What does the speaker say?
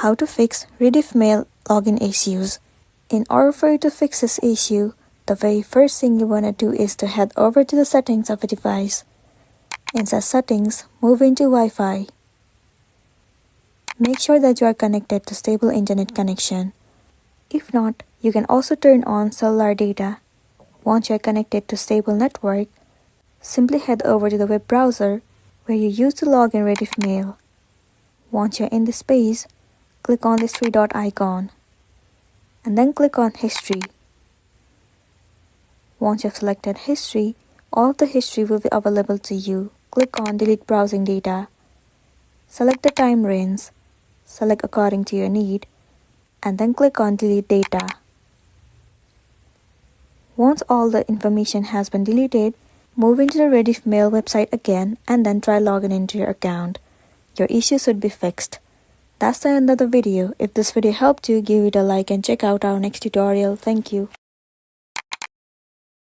How to fix Rediffmail login issues. In order for you to fix this issue, the very first thing you want to do is to head over to the settings of a device. Inside settings, move into Wi-Fi. Make sure that you are connected to stable internet connection. If not, you can also turn on cellular data. Once you are connected to stable network, simply head over to the web browser where you used to log in Rediffmail. Once you're in this page, click on this three-dot icon and then click on History. Once you've selected History, all of the history will be available to you. Click on Delete Browsing Data. Select the time range. Select according to your need and then click on Delete Data. Once all the information has been deleted, move into the Rediffmail website again and then try logging into your account. Your issue should be fixed. That's the end of the video. If this video helped you, give it a like and check out our next tutorial. Thank you.